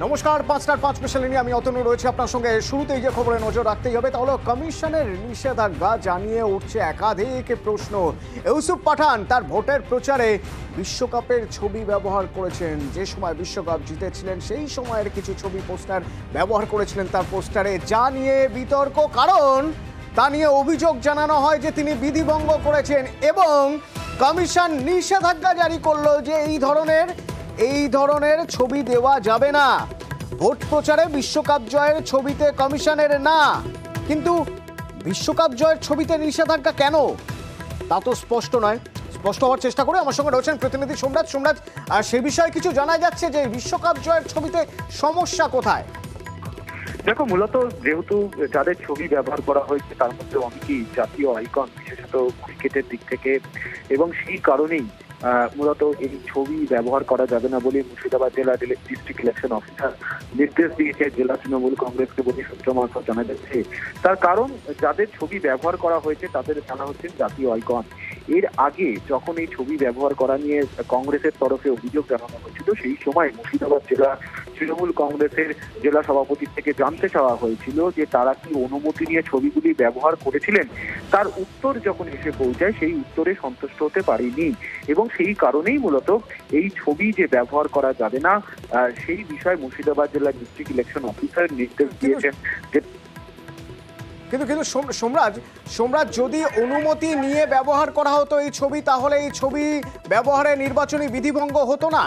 নমস্কার, ৫টার ৫ স্পেশালে নিয়ে আমি অতনু রয়েছে আপনার সঙ্গে। শুরুতেই যে খবরে নজর রাখতেই হবে তা হলো কমিশনের নিষেধাজ্ঞা জানিয়ে উঠছে একাধিক প্রশ্ন। ইউসুফ পাঠান তার ভোটের প্রচারে বিশ্বকাপের ছবি ব্যবহার করেছেন। যে সময় বিশ্বকাপ জিতেছিলেন সেই সময়ের কিছু ছবি পোস্টার ব্যবহার করেছিলেন তার পোস্টারে, যা নিয়ে বিতর্ক। কারণ তা নিয়ে অভিযোগ জানানো হয় যে তিনি বিধিভঙ্গ করেছেন এবং কমিশন নিষেধাজ্ঞা জারি করলো যে এই ধরনের ছবি দেওয়া যাবে না। ভোট প্রচারে বিশ্বকাপ জয়ের ছবিতে কমিশনের না, কিন্তু বিশ্বকাপ জয়ের ছবিতে নিষেধাজ্ঞা কেন তা তো স্পষ্ট নয়। স্পষ্ট হওয়ার চেষ্টা করে আমার সঙ্গে রয়েছেন প্রতিনিধি সোমরাজ। আর সে বিষয়ে কিছু জানা যাচ্ছে যে বিশ্বকাপ জয়ের ছবিতে সমস্যা কোথায়? দেখো, মূলত যেহেতু যাদের ছবি ব্যবহার করা হয়েছে তার মধ্যে অনেকেই জাতীয় আইকন, বিশেষত ক্রিকেটের দিক থেকে, এবং সেই কারণেই মূলত এই ছবি ব্যবহার করা যাবে না বলে মুর্শিদাবাদ জেলা ডিস্ট্রিক্ট ইলেকশন অফিসার নির্দেশ দিয়েছে জেলা তৃণমূল কংগ্রেসকে বলে সূত্র মারফত জানা যাচ্ছে। তার কারণ, যাদের ছবি ব্যবহার করা হয়েছে তাদের জানা হচ্ছেন জাতীয় আইকন। এর আগে যখন এই ছবি ব্যবহার করা নিয়ে কংগ্রেসের তরফে অভিযোগ জানানো হয়েছিল, সেই সময় মুর্শিদাবাদ জেলা তৃণমূল কংগ্রেসের জেলা সভাপতির থেকে জানতে চাওয়া হয়েছিল যে তারা কি অনুমতি নিয়ে ছবিগুলি ব্যবহার করেছিলেন। তার উত্তর যখন এসে পৌঁছায় সেই উত্তরে সন্তুষ্ট হতে পারেনি এবং সেই কারণেই মূলত এই ছবি যে ব্যবহার করা যাবে না সেই বিষয়ে মুর্শিদাবাদ জেলা ডিস্ট্রিক্ট ইলেকশন অফিসার নির্দেশ দিয়েছেন। কিন্তু সোমরাজ, যদি অনুমতি নিয়ে ব্যবহার করা হতো এই ছবি, তাহলে এই ছবি ব্যবহারে নির্বাচনী বিধিভঙ্গ হতো না।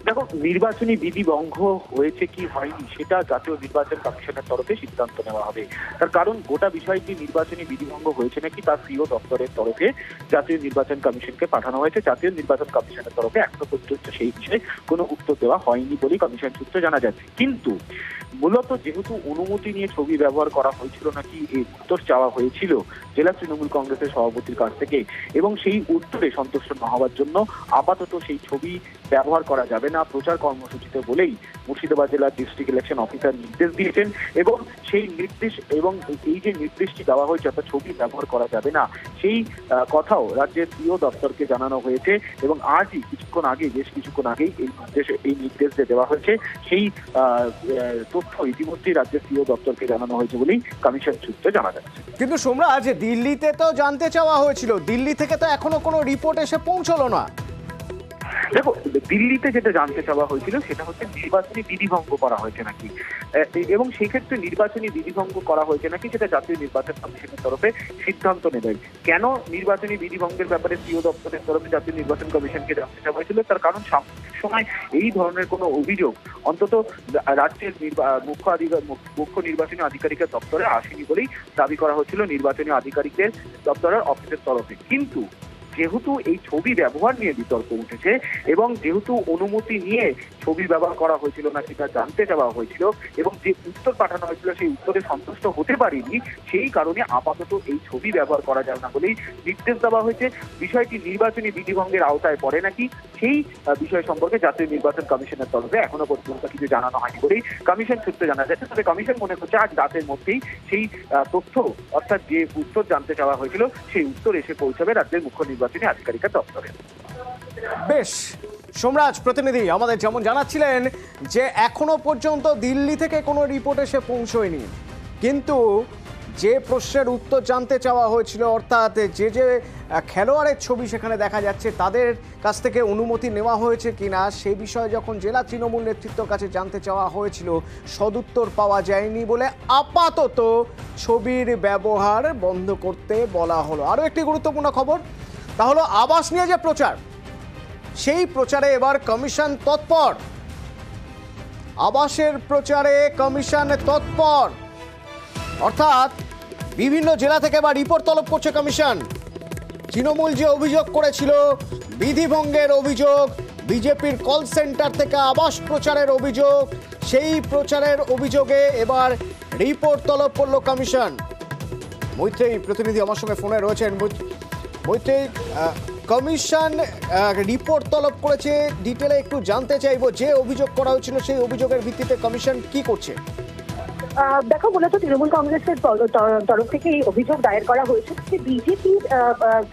দেখো, নির্বাচনী বিধি ভঙ্গ হয়েছে কি হয়নি সেটা জাতীয় নির্বাচন কমিশনের তরফে সিদ্ধান্ত নেওয়া হবে। তার কারণ, গোটা বিষয়টি নির্বাচনী বিধিভঙ্গ হয়েছে নাকি তার সিও দপ্তরের তরফে জাতীয় নির্বাচন কমিশনকে পাঠানো হয়েছে। জাতীয় নির্বাচন কমিশনের তরফে এখনো পর্যন্ত সেই বিষয়ে কোনো উত্তর দেওয়া হয়নি বলে কমিশন সূত্রে জানা যাচ্ছে। কিন্তু মূলত যেহেতু অনুমতি নিয়ে ছবি ব্যবহার করা হয়েছিল নাকি এই উত্তর চাওয়া হয়েছিল জেলা তৃণমূল কংগ্রেসের সভাপতির কাছ থেকে, এবং সেই উত্তরে সন্তুষ্ট না হওয়ার জন্য আপাতত সেই ছবি ব্যবহার করা যাবে না প্রচার কর্মসূচিতে বলেই মুর্শিদাবাদ জেলার ডিস্ট্রিক্ট ইলেকশন অফিসার নির্দেশ দিয়েছেন। এবং সেই নির্দেশ এবং এই যে নির্দেশটি দেওয়া হয়েছে অর্থাৎ ছবি ব্যবহার করা যাবে না, সেই কথাও রাজ্যের সিও দপ্তরকে জানানো হয়েছে। এবং আজই বেশ কিছুক্ষণ আগেই এই নির্দেশ যে দেওয়া হয়েছে সেই তথ্য ইতিমধ্যেই রাজ্যের সিও দপ্তরকে জানানো হয়েছে বলেই কমিশন সূত্রে জানা যাচ্ছে। কিন্তু সোমরাজ, দিল্লিতে তো জানতে চাওয়া হয়েছিল, দিল্লি থেকে তো এখনো কোনো রিপোর্ট এসে পৌঁছলো না। দেখো, দিল্লিতে যেটা জানতে চাওয়া হয়েছিল সেটা হচ্ছে নির্বাচনী বিধিভঙ্গ করা হয়েছে নাকি, এবং সেই ক্ষেত্রে নির্বাচনী বিধিভঙ্গ করা হয়েছে নাকি সেটা জাতীয় নির্বাচন কমিশনের তরফে সিদ্ধান্ত নেবেন। কেন নির্বাচনী বিধিভঙ্গের ব্যাপারে সিও দপ্তরের তরফে জাতীয় নির্বাচন কমিশনকে জানতে চাওয়া হয়েছিল, তার কারণ সাম্প্রতিক সময় এই ধরনের কোনো অভিযোগ অন্তত রাজ্যের মুখ্য নির্বাচনী আধিকারিকের দপ্তরে আসেনি বলেই দাবি করা হচ্ছিল নির্বাচনী আধিকারিকের দপ্তরের অফিসের তরফে। কিন্তু যেহেতু এই ছবি ব্যবহার নিয়ে বিতর্ক উঠেছে এবং যেহেতু অনুমতি নিয়ে ছবি ব্যবহার করা হয়েছিল না সেটা জানতে চাওয়া হয়েছিল এবং যে উত্তর পাঠানো হয়েছিল সেই উত্তরে সন্তুষ্ট হতে পারেনি, সেই কারণে আপাতত এই ছবি ব্যবহার করা যাবে না বলেই নির্দেশ দেওয়া হয়েছে। বিষয়টি নির্বাচনী বিধিভঙ্গের আওতায় পড়ে নাকি সেই বিষয় সম্পর্কে জাতীয় নির্বাচন কমিশনের তরফে এখনো পর্যন্ত কিছু জানানো হয়নি বলেই কমিশন সূত্রে জানা যাচ্ছে। তবে কমিশন মনে করছে আজ রাতের মধ্যেই সেই তথ্য অর্থাৎ যে উত্তর জানতে চাওয়া হয়েছিল সেই উত্তর এসে পৌঁছাবে রাজ্যের মুখ্য নির্বাচনী আধিকারিকের দপ্তরে। বেশ, সোমরাজ প্রতিনিধি আমাদের যেমন জানাচ্ছিলেন যে এখনো পর্যন্ত দিল্লি থেকে কোনো রিপোর্ট এসে পৌঁছয়নি, কিন্তু যে প্রশ্নের উত্তর জানতে চাওয়া হয়েছিল অর্থাৎ যে খেলোয়াড়ের ছবি সেখানে দেখা যাচ্ছে তাদের কাছ থেকে অনুমতি নেওয়া হয়েছে কিনা সে বিষয়ে যখন জেলা তৃণমূল নেতৃত্বের কাছে জানতে চাওয়া হয়েছিল সদুত্তর পাওয়া যায়নি বলে আপাতত ছবির ব্যবহার বন্ধ করতে বলা হলো। আরও একটি গুরুত্বপূর্ণ খবর, তা হলো আবাস নিয়ে যে প্রচার, সেই প্রচারে এবার কমিশন তৎপর। আবাসের প্রচারে কমিশন তৎপর, অর্থাৎ বিভিন্ন জেলা থেকে এবার রিপোর্ট তলব করছে কমিশন। তৃণমূল যে অভিযোগ করেছিল বিধিভঙ্গের অভিযোগ, বিজেপির কল সেন্টার থেকে আবাস প্রচারের অভিযোগ, সেই প্রচারের অভিযোগে এবার রিপোর্ট তলব করল কমিশন। মৈত্রেয়ী প্রতিনিধি আমার সঙ্গে ফোনে রয়েছেন। মৈত্রেয়ী, কমিশন রিপোর্ট তলব করেছে, ডিটেলে একটু জানতে চাইবো যে অভিযোগ করা হয়েছিল সেই অভিযোগের ভিত্তিতে কমিশন কি করছে? দেখো, মূলত তৃণমূল কংগ্রেসের তরফ থেকে এই অভিযোগ দায়ের করা হয়েছে যে বিজেপির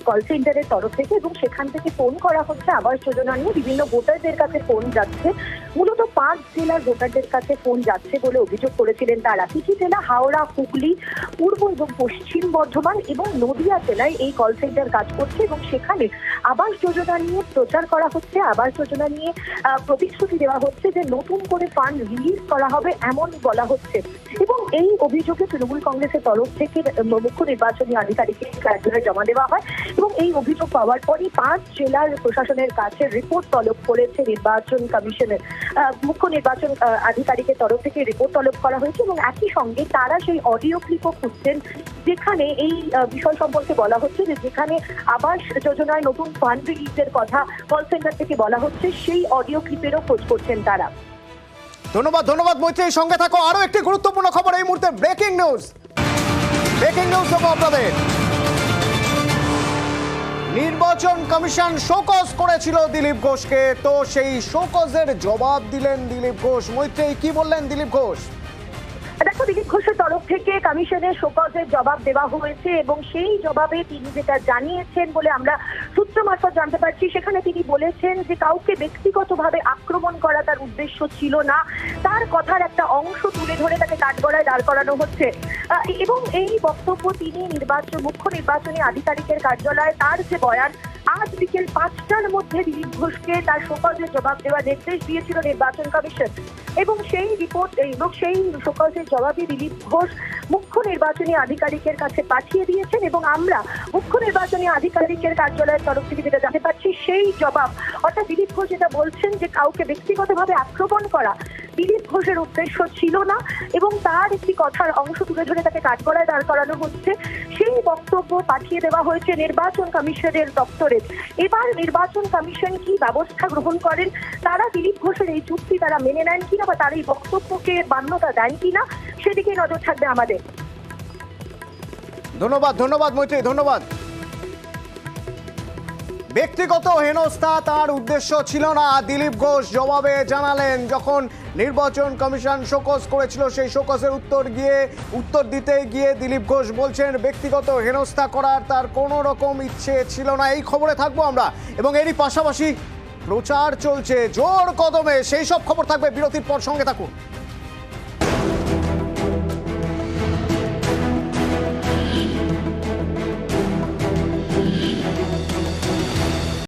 কল সেন্টারের তরফ থেকে, এবং সেখান থেকে ফোন করা হচ্ছে আবাস যোজনা নিয়ে। বিভিন্ন ভোটারদের কাছে ফোন যাচ্ছে, মূলত 5 জেলার ভোটারদের কাছে ফোন যাচ্ছে বলে অভিযোগ করেছিলেন তারা। কিছু জেলা হাওড়া, হুগলি, পূর্ব এবং পশ্চিম বর্ধমান এবং নদিয়া জেলায় এই কল সেন্টার কাজ করছে, এবং সেখানে আবাস যোজনা নিয়ে প্রচার করা হচ্ছে, আবাস যোজনা নিয়ে প্রতিশ্রুতি দেওয়া হচ্ছে যে নতুন করে ফান্ড রিলিজ করা হবে, এমন বলা হচ্ছে। এবং এই অভিযোগে তৃণমূল কংগ্রেসের তরফ থেকে মুখ্য নির্বাচনী আধিকারিকের কার্যালয়ে জমা দেওয়া হয়, এবং এই অভিযোগ পাওয়ার পরই 5 জেলার প্রশাসনের কাছে রিপোর্ট তলব করেছে নির্বাচন কমিশনের। মুখ্য নির্বাচন আধিকারিকের তরফ থেকে রিপোর্ট তলব করা হয়েছে, এবং একই সঙ্গে তারা সেই অডিও ক্লিপও খুঁজছেন যেখানে এই বিষয় সম্পর্কে বলা হচ্ছে যে যেখানে আবাস যোজনায় নতুন ফান্ড রিলিজের কথা কল সেন্টার থেকে বলা হচ্ছে, সেই অডিও ক্লিপেরও খোঁজ করছেন তারা। ধন্যবাদ ধন্যবাদ মৈত্রী, সঙ্গে থাকো। আরো একটি গুরুত্বপূর্ণ খবর এই মুহূর্তে, ব্রেকিং নিউজ দেবো আপনাদের। নির্বাচন কমিশন শোকজ করেছিল দিলীপ ঘোষকে, তো সেই শোকজের জবাব দিলেন দিলীপ ঘোষ। মৈত্রী, কি বললেন দিলীপ ঘোষ? দেখো, দিলীপ ঘোষের তরফ থেকে কমিশনের শোকজের জবাব দেওয়া হয়েছে, এবং সেই জবাবে তিনি যেটা জানিয়েছেন বলে আমরা সূত্র মারফত জানতে পারছি, সেখানে তিনি বলেছেন যে কাউকে ব্যক্তিগতভাবে আক্রমণ করা তার উদ্দেশ্য ছিল না। তার কথার একটা অংশ তুলে ধরে তাকে কাঠগড়ায় দাঁড় করানো হচ্ছে, এবং এই বক্তব্য তিনি মুখ্য নির্বাচনী আধিকারিকের কার্যালয়ে তার যে বয়ান, আজ বিকেল 5টার মধ্যে দিলীপ ঘোষকে তার শোকজের জবাব দেওয়ার নির্দেশ দিয়েছিল নির্বাচন কমিশন, এবং সেই রিপোর্ট এবং সেই শোকজের জবাবে দিলীপ ঘোষ মুখ্য নির্বাচনী আধিকারিকের কাছে পাঠিয়ে দিয়েছেন। এবং আমরা মুখ্য নির্বাচনী আধিকারিকের কার্যালয়ের তরফ থেকে যেটা জানতে পারছি, সেই জবাব, অর্থাৎ দিলীপ ঘোষ যেটা বলছেন যে কাউকে ব্যক্তিগতভাবে আক্রমণ করা দিলীপ ঘোষের উদ্দেশ্য ছিল না, এবং তার একটি কথার অংশ তুলে ধরে তাকে কাঠগড়ায় দাঁড় করানো হচ্ছে, সেই বক্তব্য পাঠিয়ে দেওয়া হয়েছে নির্বাচন কমিশনের দপ্তরে। এবার নির্বাচন কমিশন কি ব্যবস্থা গ্রহণ করেন, তারা দিলীপ ঘোষের এই চুক্তি তারা মেনে নেন কিনা, বা তার এই বক্তব্যকে মান্যতা দেন কিনা, সেদিকে নজর থাকবে আমাদের। ধন্যবাদ মৈত্রী, ধন্যবাদ। ব্যক্তিগত হেনস্থা তার উদ্দেশ্য ছিল না, দিলীপ ঘোষ জবাবে জানালেন। যখন নির্বাচন কমিশন শোকজ করেছিল, সেই শোকজের উত্তর দিতে গিয়ে দিলীপ ঘোষ বলছেন ব্যক্তিগত হেনস্থা করার তার কোনো রকম ইচ্ছে ছিল না। এই খবরে থাকবো আমরা, এবং এরই পাশাপাশি প্রচার চলছে জোর কদমে, সেই সব খবর থাকবে বিরতির পর। সঙ্গে থাকুন।